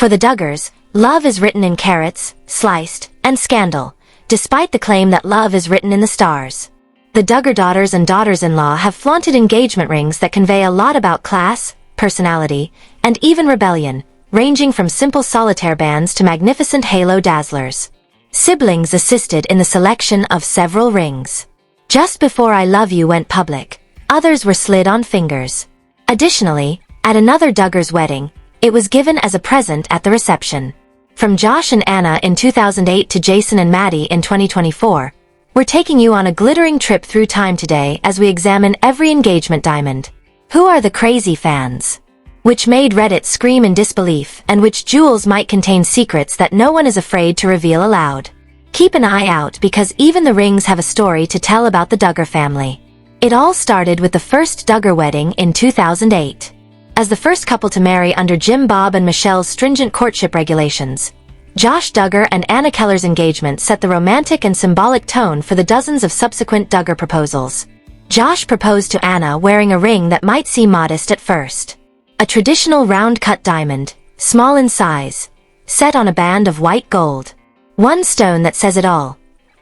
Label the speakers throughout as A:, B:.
A: For the Duggars, love is written in carrots, sliced, and scandal, despite the claim that love is written in the stars. The Duggar daughters and daughters-in-law have flaunted engagement rings that convey a lot about class, personality, and even rebellion, ranging from simple solitaire bands to magnificent halo dazzlers. Siblings assisted in the selection of several rings. Just before I Love You went public, others were slid on fingers. Additionally, at another Duggar's wedding, it was given as a present at the reception. From Josh and Anna in 2008 to Jason and Maddie in 2024, we're taking you on a glittering trip through time today as we examine every engagement diamond. Who are the crazy fans? Which made Reddit scream in disbelief, and which jewels might contain secrets that no one is afraid to reveal aloud? Keep an eye out because even the rings have a story to tell about the Duggar family. It all started with the first Duggar wedding in 2008. As the first couple to marry under Jim Bob and Michelle's stringent courtship regulations, Josh Duggar and Anna Keller's engagement set the romantic and symbolic tone for the dozens of subsequent Duggar proposals. Josh proposed to Anna wearing a ring that might seem modest at first. A traditional round-cut diamond, small in size, set on a band of white gold. One stone that says it all.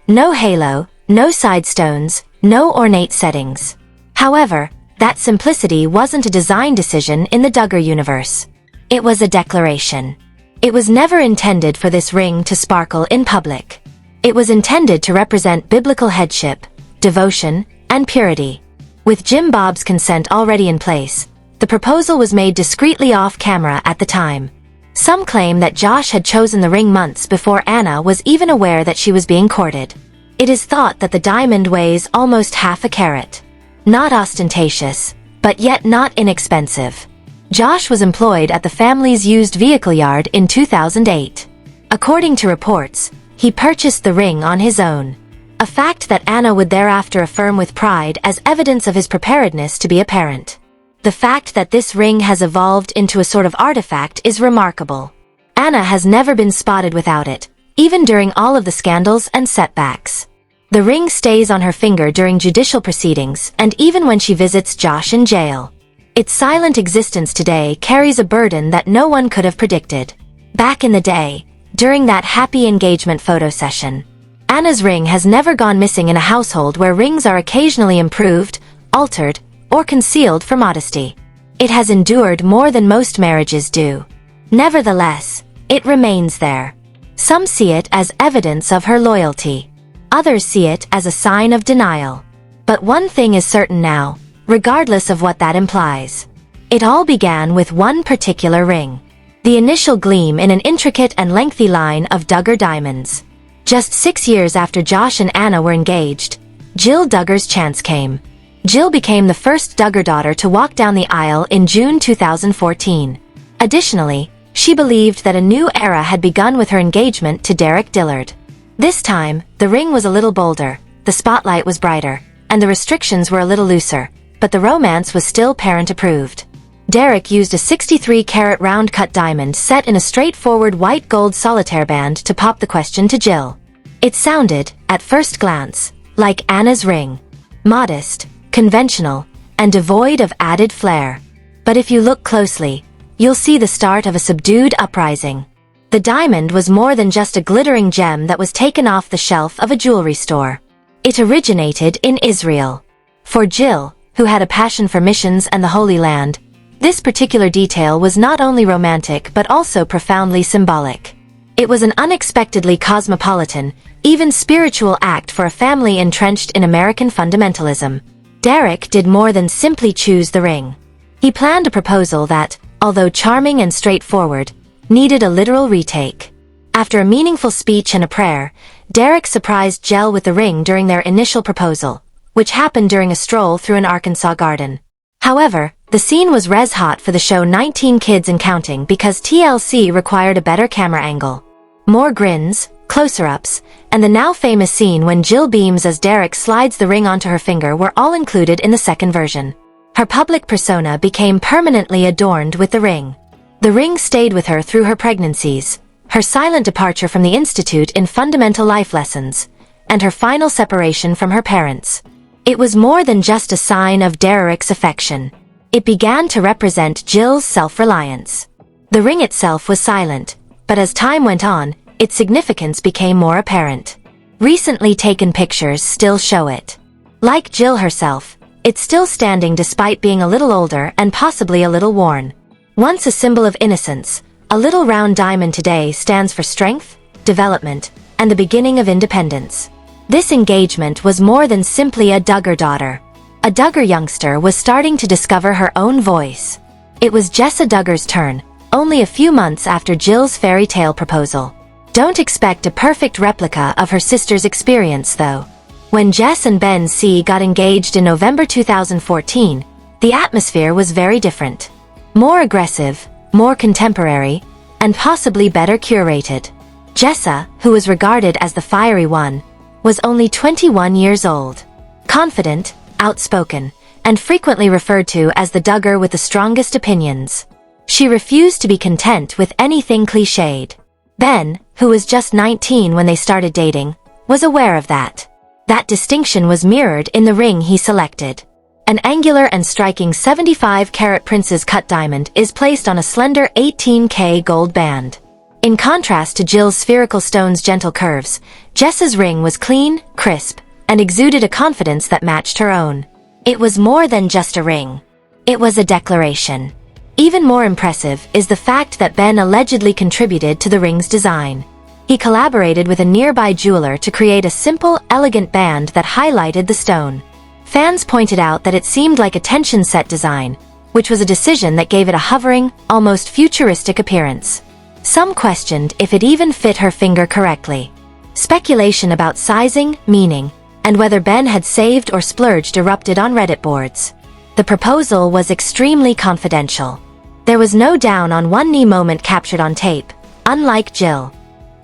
A: No halo, no side stones, no ornate settings. However, that simplicity wasn't a design decision in the Duggar universe. It was a declaration. It was never intended for this ring to sparkle in public. It was intended to represent biblical headship, devotion, and purity. With Jim Bob's consent already in place, the proposal was made discreetly off-camera at the time. Some claim that Josh had chosen the ring months before Anna was even aware that she was being courted. It is thought that the diamond weighs almost half a carat. Not ostentatious, but yet not inexpensive. Josh was employed at the family's used vehicle yard in 2008. According to reports, he purchased the ring on his own. A fact that Anna would thereafter affirm with pride as evidence of his preparedness to be a parent. The fact that this ring has evolved into a sort of artifact is remarkable. Anna has never been spotted without it, even during all of the scandals and setbacks. The ring stays on her finger during judicial proceedings and even when she visits Josh in jail. Its silent existence today carries a burden that no one could have predicted. Back in the day, during that happy engagement photo session, Anna's ring has never gone missing in a household where rings are occasionally improved, altered, or concealed for modesty. It has endured more than most marriages do. Nevertheless, it remains there. Some see it as evidence of her loyalty. Others see it as a sign of denial. But one thing is certain now, regardless of what that implies. It all began with one particular ring. The initial gleam in an intricate and lengthy line of Duggar diamonds. Just 6 years after Josh and Anna were engaged, Jill Duggar's chance came. Jill became the first Duggar daughter to walk down the aisle in June 2014. Additionally, she believed that a new era had begun with her engagement to Derek Dillard. This time, the ring was a little bolder, the spotlight was brighter, and the restrictions were a little looser, but the romance was still parent-approved. Derek used a 63-carat round-cut diamond set in a straightforward white gold solitaire band to pop the question to Jill. It sounded, at first glance, like Anna's ring. Modest, conventional, and devoid of added flair. But if you look closely, you'll see the start of a subdued uprising. The diamond was more than just a glittering gem that was taken off the shelf of a jewelry store. It originated in Israel. For Jill, who had a passion for missions and the Holy Land, this particular detail was not only romantic but also profoundly symbolic. It was an unexpectedly cosmopolitan, even spiritual act for a family entrenched in American fundamentalism. Derek did more than simply choose the ring. He planned a proposal that, although charming and straightforward, needed a literal retake. After a meaningful speech and a prayer, Derek surprised Jill with the ring during their initial proposal, which happened during a stroll through an Arkansas garden. However, the scene was res hot for the show 19 Kids and Counting because TLC required a better camera angle. More grins, closer-ups, and the now famous scene when Jill beams as Derek slides the ring onto her finger were all included in the second version. Her public persona became permanently adorned with the ring. The ring stayed with her through her pregnancies, her silent departure from the Institute in fundamental life lessons, and her final separation from her parents. It was more than just a sign of Derek's affection. It began to represent Jill's self-reliance. The ring itself was silent, but as time went on, its significance became more apparent. Recently taken pictures still show it. Like Jill herself, it's still standing despite being a little older and possibly a little worn. Once a symbol of innocence, a little round diamond today stands for strength, development, and the beginning of independence. This engagement was more than simply a Duggar daughter. A Duggar youngster was starting to discover her own voice. It was Jessa Duggar's turn, only a few months after Jill's fairy tale proposal. Don't expect a perfect replica of her sister's experience though. When Jess and Ben C got engaged in November 2014, the atmosphere was very different. More aggressive, more contemporary, and possibly better curated. Jessa, who was regarded as the fiery one, was only 21 years old. Confident, outspoken, and frequently referred to as the Duggar with the strongest opinions. She refused to be content with anything cliched. Ben, who was just 19 when they started dating, was aware of that. That distinction was mirrored in the ring he selected. An angular and striking 75-carat Prince's cut diamond is placed on a slender 18K gold band. In contrast to Jill's spherical stone's gentle curves, Jessa's ring was clean, crisp, and exuded a confidence that matched her own. It was more than just a ring. It was a declaration. Even more impressive is the fact that Ben allegedly contributed to the ring's design. He collaborated with a nearby jeweler to create a simple, elegant band that highlighted the stone. Fans pointed out that it seemed like a tension set design, which was a decision that gave it a hovering, almost futuristic appearance. Some questioned if it even fit her finger correctly. Speculation about sizing, meaning, and whether Ben had saved or splurged erupted on Reddit boards. The proposal was extremely confidential. There was no down on one knee moment captured on tape, unlike Jill.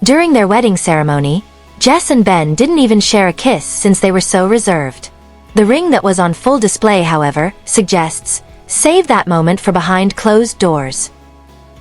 A: During their wedding ceremony, Jess and Ben didn't even share a kiss since they were so reserved. The ring that was on full display, however, suggests, save that moment for behind closed doors.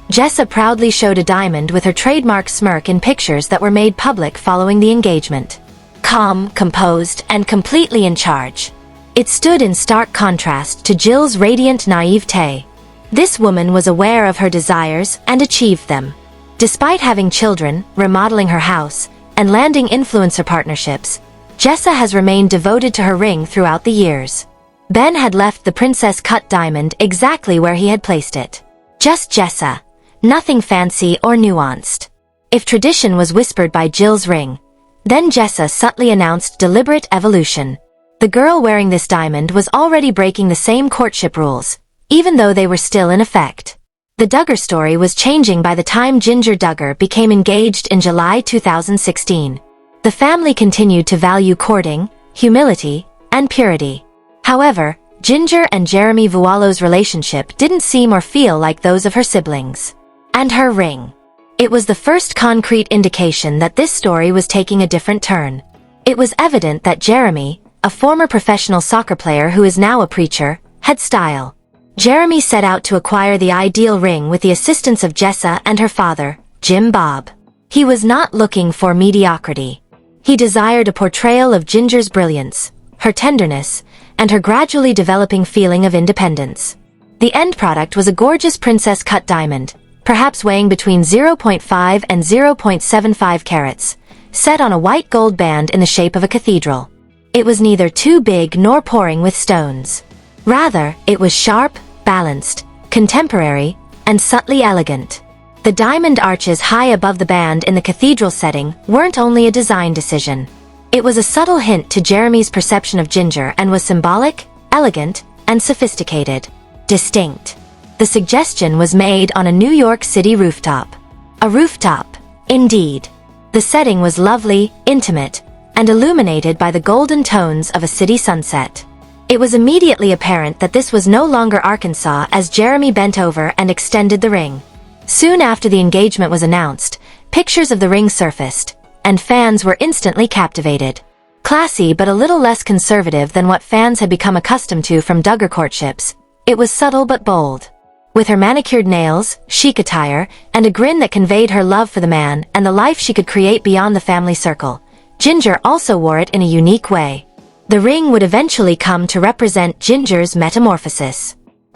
A: Jessa proudly showed a diamond with her trademark smirk in pictures that were made public following the engagement. Calm, composed, and completely in charge. It stood in stark contrast to Jill's radiant naivete. This woman was aware of her desires and achieved them. Despite having children, remodeling her house, and landing influencer partnerships, Jessa has remained devoted to her ring throughout the years. Ben had left the princess-cut diamond exactly where he had placed it. Just Jessa. Nothing fancy or nuanced. If tradition was whispered by Jill's ring, then Jessa subtly announced deliberate evolution. The girl wearing this diamond was already breaking the same courtship rules, even though they were still in effect. The Duggar story was changing by the time Ginger Duggar became engaged in July 2016. The family continued to value courting, humility, and purity. However, Ginger and Jeremy Vuolo's relationship didn't seem or feel like those of her siblings. And her ring. It was the first concrete indication that this story was taking a different turn. It was evident that Jeremy, a former professional soccer player who is now a preacher, had style. Jeremy set out to acquire the ideal ring with the assistance of Jessa and her father, Jim Bob. He was not looking for mediocrity. He desired a portrayal of Ginger's brilliance, her tenderness, and her gradually developing feeling of independence. The end product was a gorgeous princess-cut diamond, perhaps weighing between 0.5 and 0.75 carats, set on a white gold band in the shape of a cathedral. It was neither too big nor pouring with stones. Rather, it was sharp, balanced, contemporary, and subtly elegant. The diamond arches high above the band in the cathedral setting weren't only a design decision. It was a subtle hint to Jeremy's perception of Ginger and was symbolic, elegant, and sophisticated. Distinct. The suggestion was made on a New York City rooftop. A rooftop, indeed. The setting was lovely, intimate, and illuminated by the golden tones of a city sunset. It was immediately apparent that this was no longer Arkansas as Jeremy bent over and extended the ring. Soon after the engagement was announced, pictures of the ring surfaced, and fans were instantly captivated. Classy but a little less conservative than what fans had become accustomed to from Duggar courtships, it was subtle but bold. With her manicured nails, chic attire, and a grin that conveyed her love for the man and the life she could create beyond the family circle, Ginger also wore it in a unique way. The ring would eventually come to represent Ginger's metamorphosis.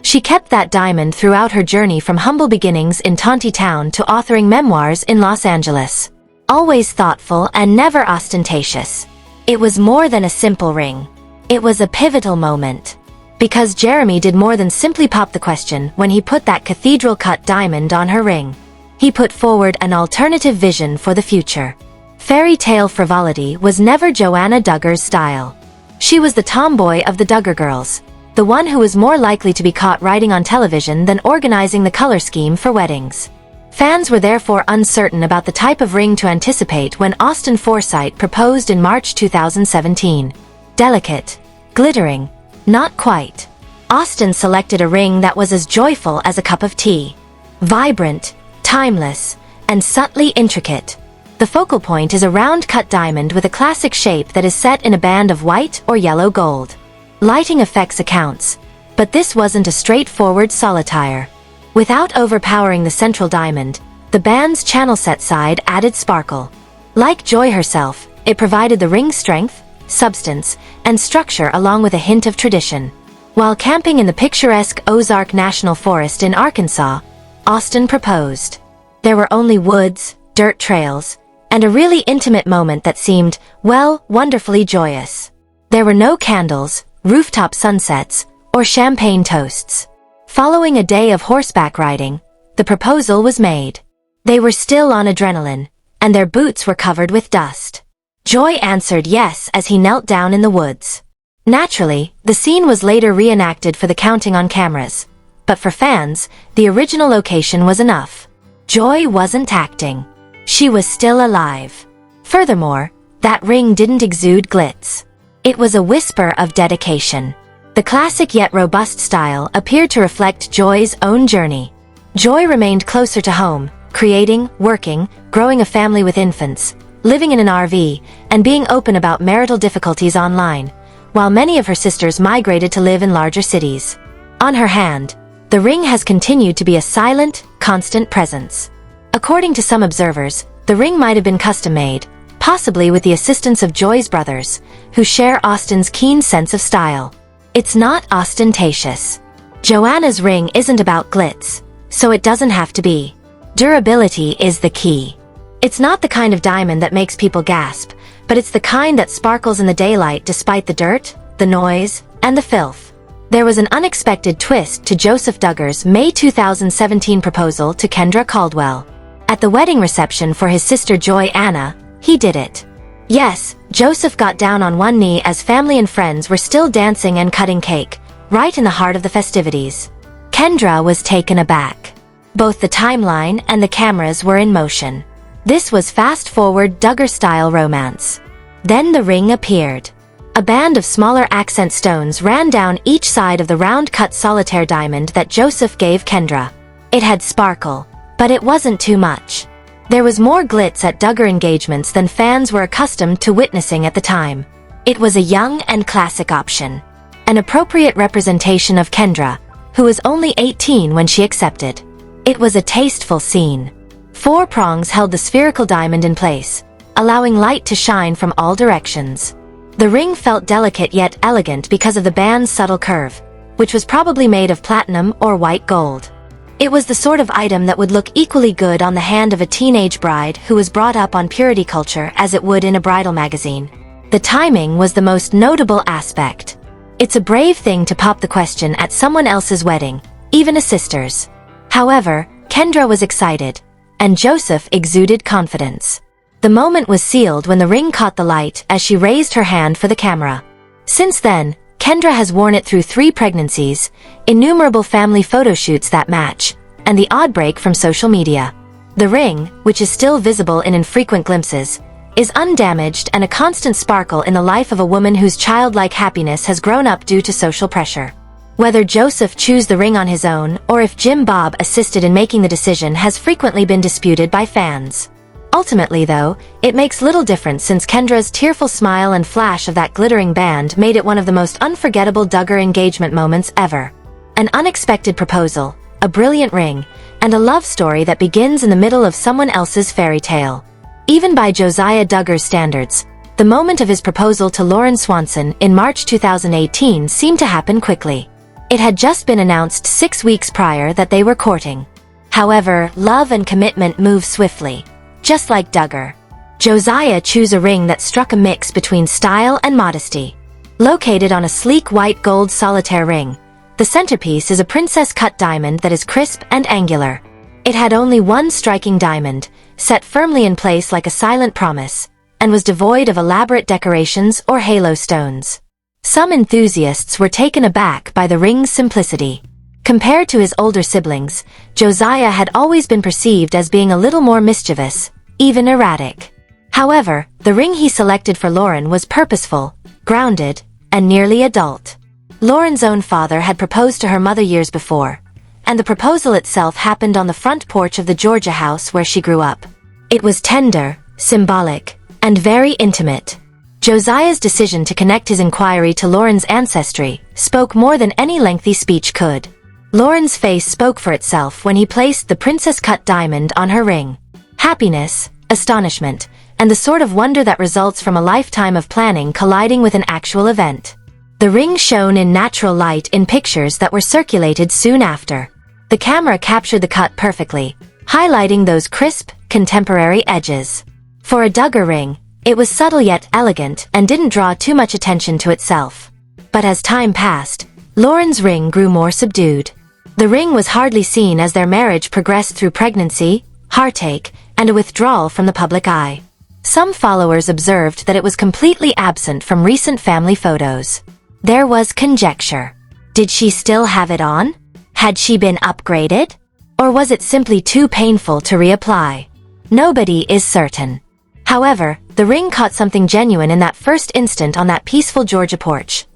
A: She kept that diamond throughout her journey from humble beginnings in Town to authoring memoirs in Los Angeles. Always thoughtful and never ostentatious. It was more than a simple ring. It was a pivotal moment. Because Jeremy did more than simply pop the question when he put that cathedral-cut diamond on her ring. He put forward an alternative vision for the future. Fairy tale frivolity was never Joanna Duggar's style. She was the tomboy of the Duggar girls, the one who was more likely to be caught writing on television than organizing the color scheme for weddings. Fans were therefore uncertain about the type of ring to anticipate when Austin Forsythe proposed in March 2017. Delicate, glittering, not quite. Austin selected a ring that was as joyful as a cup of tea. Vibrant, timeless, and subtly intricate. The focal point is a round-cut diamond with a classic shape that is set in a band of white or yellow gold. Lighting effects accounts, but this wasn't a straightforward solitaire. Without overpowering the central diamond, the band's channel set side added sparkle. Like joy herself, it provided the ring's strength, substance, and structure along with a hint of tradition. While camping in the picturesque Ozark National Forest in Arkansas, Austin proposed. There were only woods, dirt trails, and a really intimate moment that seemed, well, wonderfully joyous. There were no candles, rooftop sunsets, or champagne toasts. Following a day of horseback riding, the proposal was made. They were still on adrenaline, and their boots were covered with dust. Joy answered yes as he knelt down in the woods. Naturally, the scene was later reenacted for the counting on cameras. But for fans, the original location was enough. Joy wasn't acting. She was still alive. Furthermore, that ring didn't exude glitz. It was a whisper of dedication. The classic yet robust style appeared to reflect Joy's own journey. Joy remained closer to home, creating, working, growing a family with infants, living in an RV, and being open about marital difficulties online, while many of her sisters migrated to live in larger cities. On her hand, the ring has continued to be a silent, constant presence. According to some observers, the ring might have been custom-made, possibly with the assistance of Joy's brothers, who share Austin's keen sense of style. It's not ostentatious. Joanna's ring isn't about glitz, so it doesn't have to be. Durability is the key. It's not the kind of diamond that makes people gasp, but it's the kind that sparkles in the daylight despite the dirt, the noise, and the filth. There was an unexpected twist to Joseph Duggar's May 2017 proposal to Kendra Caldwell. At the wedding reception for his sister Jana, he did it. Yes, Joseph got down on one knee as family and friends were still dancing and cutting cake, right in the heart of the festivities. Kendra was taken aback. Both the timeline and the cameras were in motion. This was fast-forward Duggar-style romance. Then the ring appeared. A band of smaller accent stones ran down each side of the round-cut solitaire diamond that Joseph gave Kendra. It had sparkle, but it wasn't too much. There was more glitz at Duggar engagements than fans were accustomed to witnessing at the time. It was a young and classic option. An appropriate representation of Kendra, who was only 18 when she accepted. It was a tasteful scene. 4 prongs held the spherical diamond in place, allowing light to shine from all directions. The ring felt delicate yet elegant because of the band's subtle curve, which was probably made of platinum or white gold. It was the sort of item that would look equally good on the hand of a teenage bride who was brought up on purity culture as it would in a bridal magazine. The timing was the most notable aspect. It's a brave thing to pop the question at someone else's wedding, even a sister's. However, Kendra was excited, and Joseph exuded confidence. The moment was sealed when the ring caught the light as she raised her hand for the camera. Since then, Kendra has worn it through 3 pregnancies, innumerable family photo shoots that match, and the odd break from social media. The ring, which is still visible in infrequent glimpses, is undamaged and a constant sparkle in the life of a woman whose childlike happiness has grown up due to social pressure. Whether Joseph chose the ring on his own or if Jim Bob assisted in making the decision has frequently been disputed by fans. Ultimately though, it makes little difference since Kendra's tearful smile and flash of that glittering band made it one of the most unforgettable Duggar engagement moments ever. An unexpected proposal, a brilliant ring, and a love story that begins in the middle of someone else's fairy tale. Even by Josiah Duggar's standards, the moment of his proposal to Lauren Swanson in March 2018 seemed to happen quickly. It had just been announced 6 weeks prior that they were courting. However, love and commitment move swiftly. Just like Duggar, Josiah chose a ring that struck a mix between style and modesty. Located on a sleek white gold solitaire ring, the centerpiece is a princess-cut diamond that is crisp and angular. It had only one striking diamond, set firmly in place like a silent promise, and was devoid of elaborate decorations or halo stones. Some enthusiasts were taken aback by the ring's simplicity. Compared to his older siblings, Josiah had always been perceived as being a little more mischievous, even erratic. However, the ring he selected for Lauren was purposeful, grounded, and nearly adult. Lauren's own father had proposed to her mother years before, and the proposal itself happened on the front porch of the Georgia house where she grew up. It was tender, symbolic, and very intimate. Josiah's decision to connect his inquiry to Lauren's ancestry spoke more than any lengthy speech could. Lauren's face spoke for itself when he placed the princess-cut diamond on her ring. Happiness, astonishment, and the sort of wonder that results from a lifetime of planning colliding with an actual event. The ring shone in natural light in pictures that were circulated soon after. The camera captured the cut perfectly, highlighting those crisp, contemporary edges. For a Duggar ring, it was subtle yet elegant and didn't draw too much attention to itself. But as time passed, Lauren's ring grew more subdued. The ring was hardly seen as their marriage progressed through pregnancy, heartache, and a withdrawal from the public eye. Some followers observed that it was completely absent from recent family photos. There was conjecture. Did she still have it on? Had she been upgraded? Or was it simply too painful to reapply? Nobody is certain. However, the ring caught something genuine in that first instant on that peaceful Georgia porch.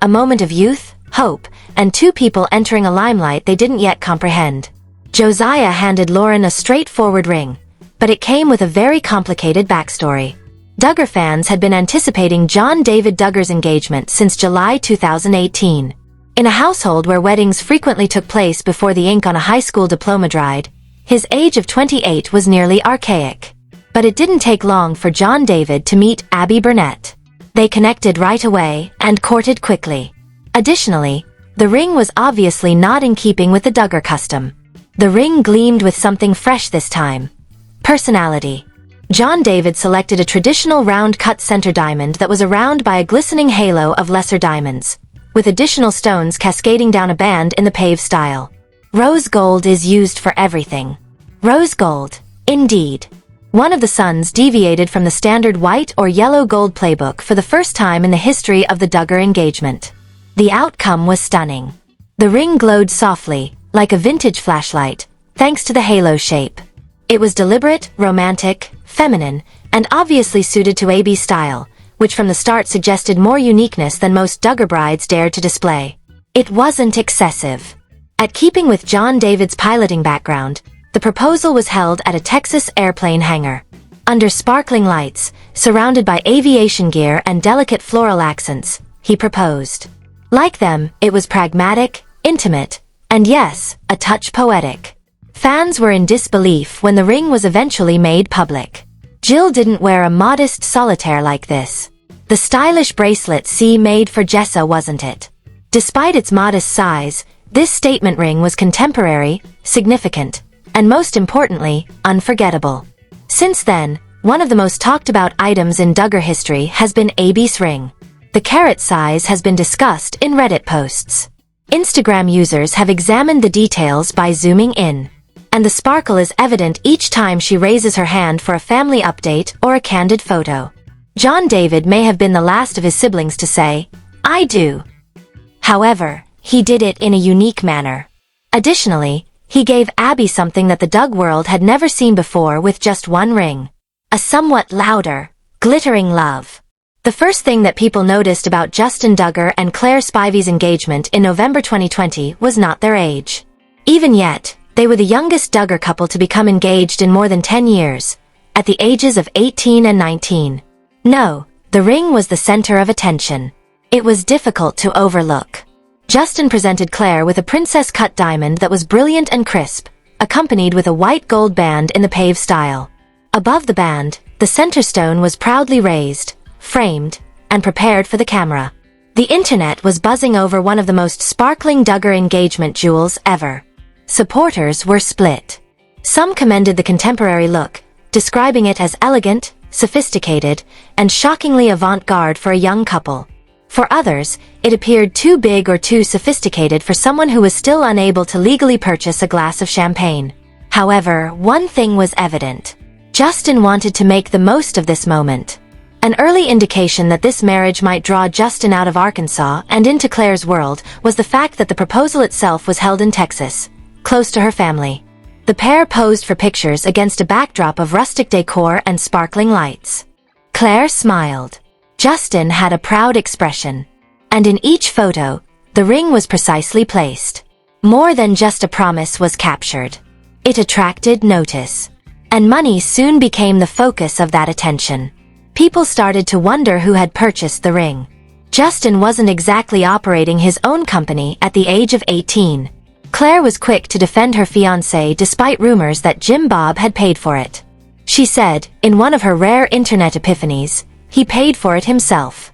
A: A moment of youth, hope, and two people entering a limelight they didn't yet comprehend. Josiah handed Lauren a straightforward ring, but it came with a very complicated backstory. Duggar fans had been anticipating John David Duggar's engagement since July 2018. In a household where weddings frequently took place before the ink on a high school diploma dried, his age of 28 was nearly archaic. But it didn't take long for John David to meet Abby Burnett. They connected right away and courted quickly. Additionally, the ring was obviously not in keeping with the Duggar custom. The ring gleamed with something fresh this time. Personality. John David selected a traditional round-cut center diamond that was surrounded by a glistening halo of lesser diamonds, with additional stones cascading down a band in the pave style. Rose gold is used for everything. Rose gold, indeed. One of the sons deviated from the standard white or yellow gold playbook for the first time in the history of the Duggar engagement. The outcome was stunning. The ring glowed softly, like a vintage flashlight, thanks to the halo shape. It was deliberate, romantic, feminine, and obviously suited to Abby's style, which from the start suggested more uniqueness than most Duggar brides dared to display. It wasn't excessive. At keeping with John David's piloting background, the proposal was held at a Texas airplane hangar. Under sparkling lights, surrounded by aviation gear and delicate floral accents, he proposed. Like them, it was pragmatic, intimate, and yes, a touch poetic. Fans were in disbelief when the ring was eventually made public. Jill didn't wear a modest solitaire like this. The stylish bracelet C made for Jessa, wasn't it? Despite its modest size, this statement ring was contemporary, significant, and most importantly, unforgettable. Since then, one of the most talked about items in Duggar history has been Abby's ring. The carat size has been discussed in Reddit posts. Instagram users have examined the details by zooming in, and the sparkle is evident each time she raises her hand for a family update or a candid photo. John David may have been the last of his siblings to say, "I do." However, he did it in a unique manner. Additionally, he gave Abby something that the Dugg world had never seen before with just one ring. A somewhat louder, glittering love. The first thing that people noticed about Justin Duggar and Claire Spivey's engagement in November 2020 was not their age. Even yet, they were the youngest Duggar couple to become engaged in more than 10 years, at the ages of 18 and 19. No, the ring was the center of attention. It was difficult to overlook. Justin presented Claire with a princess-cut diamond that was brilliant and crisp, accompanied with a white gold band in the pave style. Above the band, the center stone was proudly raised, framed, and prepared for the camera. The internet was buzzing over one of the most sparkling Duggar engagement jewels ever. Supporters were split. Some commended the contemporary look, describing it as elegant, sophisticated, and shockingly avant-garde for a young couple. For others, it appeared too big or too sophisticated for someone who was still unable to legally purchase a glass of champagne. However, one thing was evident. Justin wanted to make the most of this moment. An early indication that this marriage might draw Justin out of Arkansas and into Claire's world was the fact that the proposal itself was held in Texas, close to her family. The pair posed for pictures against a backdrop of rustic decor and sparkling lights. Claire smiled. Justin had a proud expression. And in each photo, the ring was precisely placed. More than just a promise was captured. It attracted notice. And money soon became the focus of that attention. People started to wonder who had purchased the ring. Justin wasn't exactly operating his own company at the age of 18. Claire was quick to defend her fiancé despite rumors that Jim Bob had paid for it. She said, in one of her rare internet epiphanies, he paid for it himself.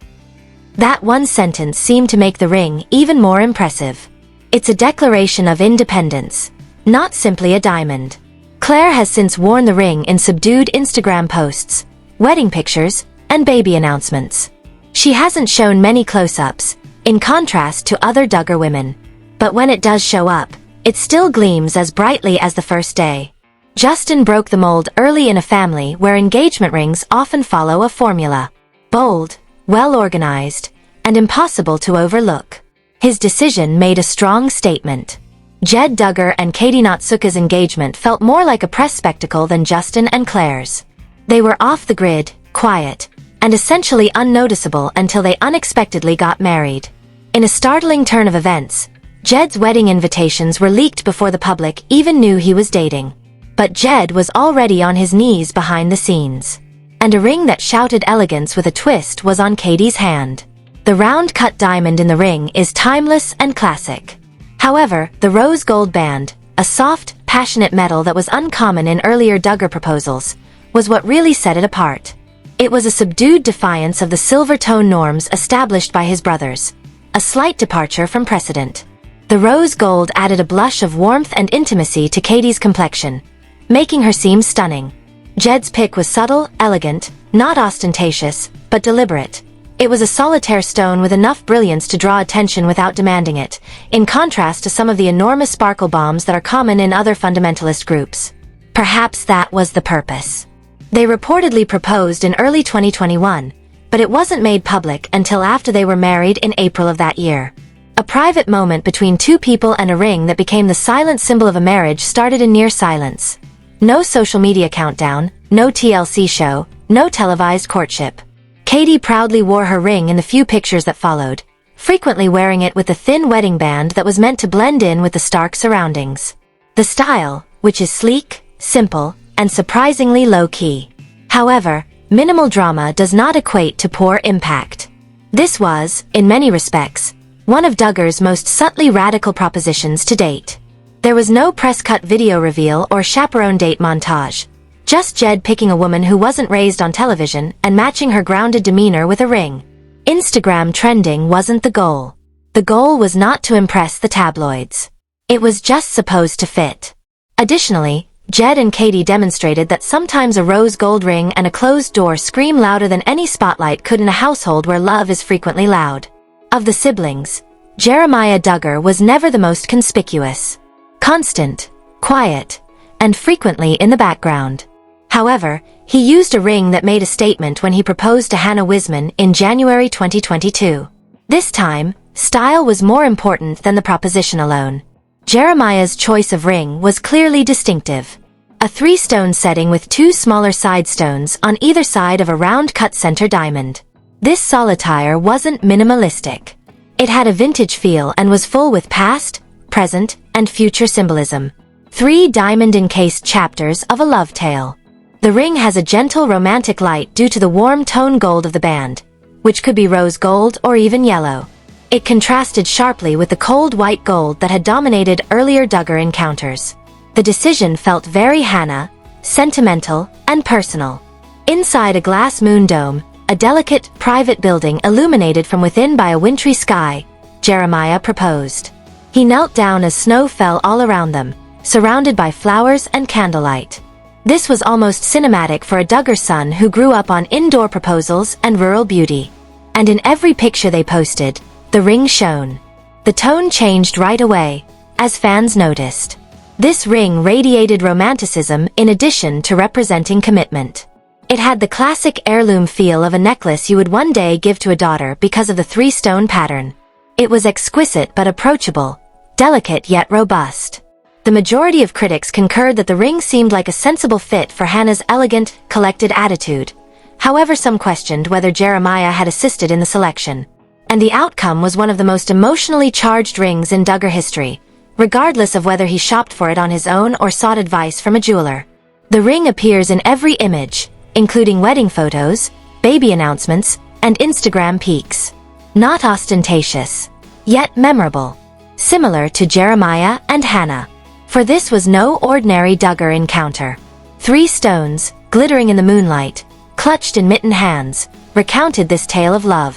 A: That one sentence seemed to make the ring even more impressive. It's a declaration of independence, not simply a diamond. Claire has since worn the ring in subdued Instagram posts, wedding pictures, and baby announcements. She hasn't shown many close-ups, in contrast to other Duggar women. But when it does show up, it still gleams as brightly as the first day. Justin broke the mold early in a family where engagement rings often follow a formula. Bold, well-organized, and impossible to overlook. His decision made a strong statement. Jed Duggar and Katie Natsuka's engagement felt more like a press spectacle than Justin and Claire's. They were off the grid, quiet, and essentially unnoticeable until they unexpectedly got married. In a startling turn of events, Jed's wedding invitations were leaked before the public even knew he was dating. But Jed was already on his knees behind the scenes. And a ring that shouted elegance with a twist was on Katie's hand. The round-cut diamond in the ring is timeless and classic. However, the rose gold band, a soft, passionate metal that was uncommon in earlier Duggar proposals, was what really set it apart. It was a subdued defiance of the silver tone norms established by his brothers, a slight departure from precedent. The rose gold added a blush of warmth and intimacy to Katie's complexion, making her seem stunning. Jed's pick was subtle, elegant, not ostentatious, but deliberate. It was a solitaire stone with enough brilliance to draw attention without demanding it, in contrast to some of the enormous sparkle bombs that are common in other fundamentalist groups. Perhaps that was the purpose. They reportedly proposed in early 2021, but it wasn't made public until after they were married in April of that year. A private moment between two people and a ring that became the silent symbol of a marriage started in near silence. No social media countdown, no TLC show, no televised courtship. Katie proudly wore her ring in the few pictures that followed, frequently wearing it with a thin wedding band that was meant to blend in with the stark surroundings. The style, which is sleek, simple, and surprisingly low-key. However, minimal drama does not equate to poor impact. This was, in many respects, one of Duggar's most subtly radical propositions to date. There was no press-cut video reveal or chaperone date montage. Just Jed picking a woman who wasn't raised on television and matching her grounded demeanor with a ring. Instagram trending wasn't the goal. The goal was not to impress the tabloids. It was just supposed to fit. Additionally, Jed and Katie demonstrated that sometimes a rose gold ring and a closed door scream louder than any spotlight could in a household where love is frequently loud. Of the siblings, Jeremiah Duggar was never the most conspicuous. Constant, quiet, and frequently in the background. However, he used a ring that made a statement when he proposed to Hannah Wisman in January 2022. This time, style was more important than the proposition alone. Jeremiah's choice of ring was clearly distinctive. A 3-stone setting with 2 smaller side stones on either side of a round-cut center diamond. This solitaire wasn't minimalistic. It had a vintage feel and was full with past, present, and future symbolism. 3 diamond-encased chapters of a love tale. The ring has a gentle romantic light due to the warm tone gold of the band, which could be rose gold or even yellow. It contrasted sharply with the cold white gold that had dominated earlier Duggar encounters. The decision felt very Hannah, sentimental, and personal. Inside a glass moon dome, a delicate, private building illuminated from within by a wintry sky, Jeremiah proposed. He knelt down as snow fell all around them, surrounded by flowers and candlelight. This was almost cinematic for a Duggar son who grew up on indoor proposals and rural beauty. And in every picture they posted, the ring shone. The tone changed right away, as fans noticed. This ring radiated romanticism in addition to representing commitment. It had the classic heirloom feel of a necklace you would one day give to a daughter because of the three-stone pattern. It was exquisite but approachable, delicate yet robust. The majority of critics concurred that the ring seemed like a sensible fit for Hannah's elegant, collected attitude. However, some questioned whether Jeremiah had assisted in the selection. And the outcome was one of the most emotionally charged rings in Duggar history, regardless of whether he shopped for it on his own or sought advice from a jeweler. The ring appears in every image, including wedding photos, baby announcements, and Instagram peaks. Not ostentatious, yet memorable. Similar to Jeremiah and Hannah. For this was no ordinary Duggar encounter. 3 stones, glittering in the moonlight, clutched in mittened hands, recounted this tale of love.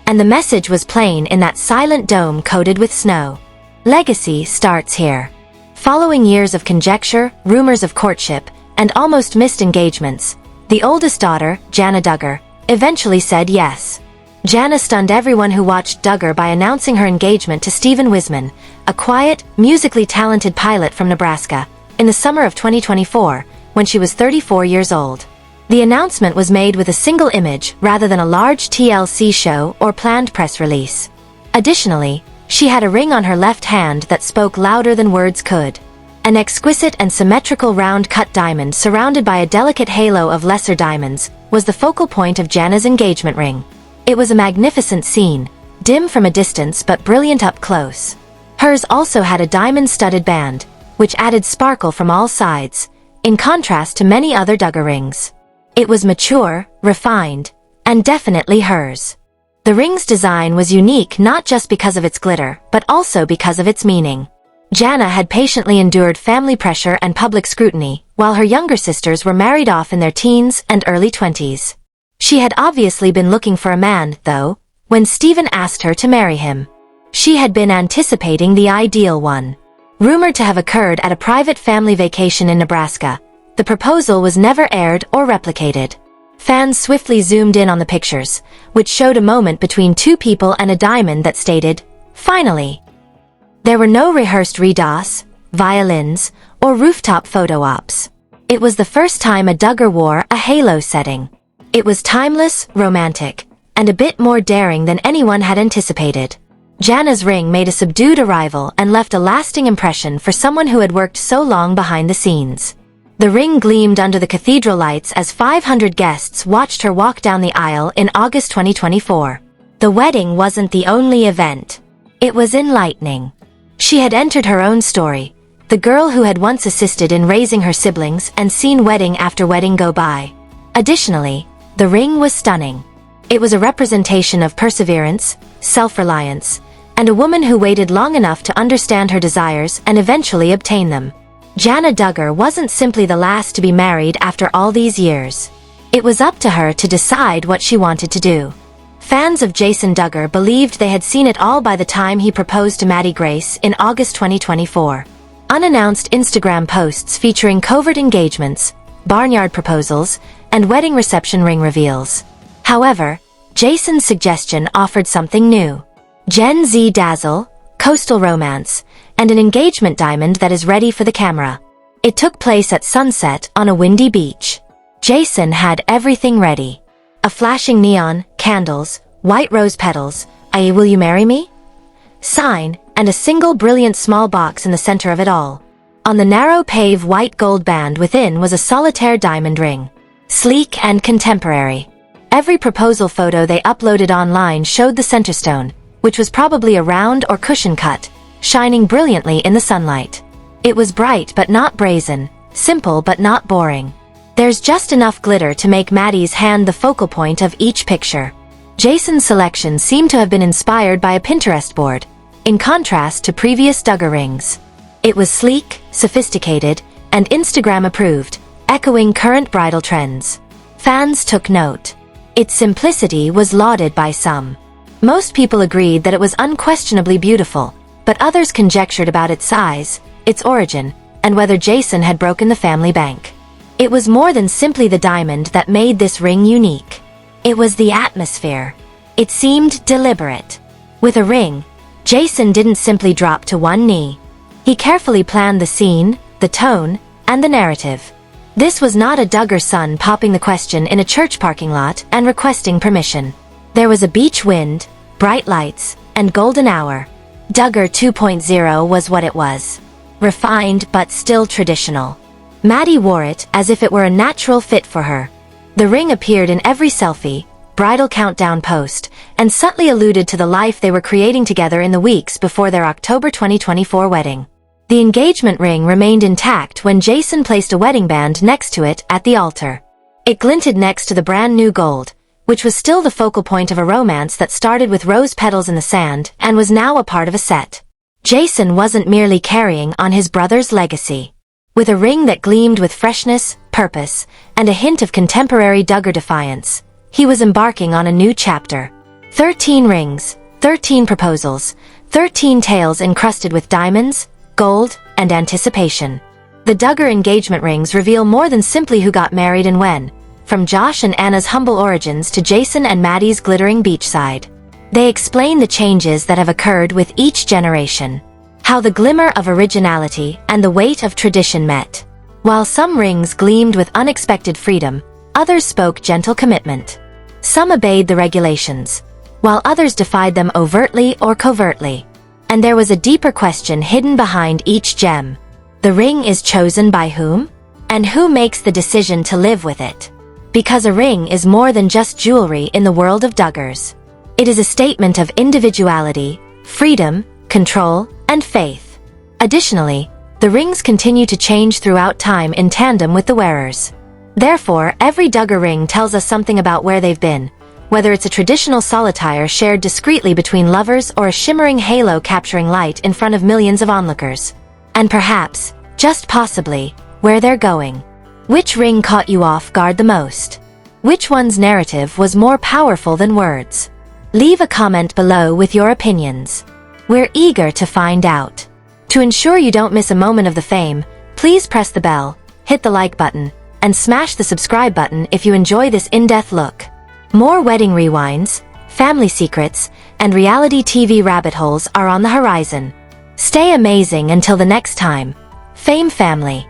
A: And the message was plain in that silent dome coated with snow. Legacy starts here. Following years of conjecture, rumors of courtship, and almost missed engagements, the oldest daughter, Jana Duggar, eventually said yes. Jana stunned everyone who watched Duggar by announcing her engagement to Stephen Wisman, a quiet, musically talented pilot from Nebraska, in the summer of 2024, when she was 34 years old. The announcement was made with a single image rather than a large TLC show or planned press release. Additionally, she had a ring on her left hand that spoke louder than words could. An exquisite and symmetrical round-cut diamond surrounded by a delicate halo of lesser diamonds was the focal point of Jana's engagement ring. It was a magnificent scene, dim from a distance but brilliant up close. Hers also had a diamond-studded band, which added sparkle from all sides, in contrast to many other Duggar rings. It was mature, refined, and definitely hers. The ring's design was unique not just because of its glitter, but also because of its meaning. Jana had patiently endured family pressure and public scrutiny, while her younger sisters were married off in their teens and early 20s. She had obviously been looking for a man, though, when Stephen asked her to marry him. She had been anticipating the ideal one. Rumored to have occurred at a private family vacation in Nebraska, the proposal was never aired or replicated. Fans swiftly zoomed in on the pictures, which showed a moment between 2 people and a diamond that stated, "Finally." There were no rehearsed redos, violins, or rooftop photo ops. It was the first time a Duggar wore a halo setting. It was timeless, romantic, and a bit more daring than anyone had anticipated. Jana's ring made a subdued arrival and left a lasting impression for someone who had worked so long behind the scenes. The ring gleamed under the cathedral lights as 500 guests watched her walk down the aisle in August 2024. The wedding wasn't the only event. It was enlightening. She had entered her own story, the girl who had once assisted in raising her siblings and seen wedding after wedding go by. Additionally, the ring was stunning. It was a representation of perseverance, self-reliance, and a woman who waited long enough to understand her desires and eventually obtain them. Jana Duggar wasn't simply the last to be married after all these years. It was up to her to decide what she wanted to do. Fans of Jason Duggar believed they had seen it all by the time he proposed to Maddie Grace in August 2024. Unannounced Instagram posts featuring covert engagements, barnyard proposals, and wedding reception ring reveals. However, Jason's suggestion offered something new. Gen Z dazzle, coastal romance, and an engagement diamond that is ready for the camera. It took place at sunset on a windy beach. Jason had everything ready. A flashing neon, candles, white rose petals, a "Will you marry me?" sign, and a single brilliant small box in the center of it all. On the narrow pave white gold band within was a solitaire diamond ring. Sleek and contemporary. Every proposal photo they uploaded online showed the center stone, which was probably a round or cushion cut, shining brilliantly in the sunlight. It was bright but not brazen, simple but not boring. There's just enough glitter to make Maddie's hand the focal point of each picture. Jason's selection seemed to have been inspired by a Pinterest board, in contrast to previous Duggar rings. It was sleek, sophisticated, and Instagram approved, echoing current bridal trends. Fans took note. Its simplicity was lauded by some. Most people agreed that it was unquestionably beautiful, but others conjectured about its size, its origin, and whether Jason had broken the family bank. It was more than simply the diamond that made this ring unique. It was the atmosphere. It seemed deliberate. With a ring, Jason didn't simply drop to one knee. He carefully planned the scene, the tone, and the narrative. This was not a Duggar son popping the question in a church parking lot and requesting permission. There was a beach wind, bright lights, and golden hour. Duggar 2.0 was what it was. Refined but still traditional. Maddie wore it as if it were a natural fit for her. The ring appeared in every selfie, bridal countdown post, and subtly alluded to the life they were creating together in the weeks before their October 2024 wedding. The engagement ring remained intact when Jason placed a wedding band next to it at the altar. It glinted next to the brand new gold, which was still the focal point of a romance that started with rose petals in the sand and was now a part of a set. Jason wasn't merely carrying on his brother's legacy. With a ring that gleamed with freshness, purpose, and a hint of contemporary Duggar defiance, he was embarking on a new chapter. 13 rings, 13 proposals, 13 tales encrusted with diamonds, gold, and anticipation. The Duggar engagement rings reveal more than simply who got married and when, from Josh and Anna's humble origins to Jason and Maddie's glittering beachside. They explain the changes that have occurred with each generation. How the glimmer of originality and the weight of tradition met. While some rings gleamed with unexpected freedom, others spoke gentle commitment. Some obeyed the regulations, while others defied them overtly or covertly. And there was a deeper question hidden behind each gem. The ring is chosen by whom? And who makes the decision to live with it? Because a ring is more than just jewelry in the world of Duggars. It is a statement of individuality, freedom, control, and faith. Additionally, the rings continue to change throughout time in tandem with the wearers. Therefore, every Duggar ring tells us something about where they've been, whether it's a traditional solitaire shared discreetly between lovers or a shimmering halo capturing light in front of millions of onlookers. And perhaps, just possibly, where they're going. Which ring caught you off guard the most? Which one's narrative was more powerful than words? Leave a comment below with your opinions. We're eager to find out. To ensure you don't miss a moment of the fame, please press the bell, hit the like button, and smash the subscribe button if you enjoy this in-depth look. More wedding rewinds, family secrets, and reality TV rabbit holes are on the horizon. Stay amazing until the next time. Fame family.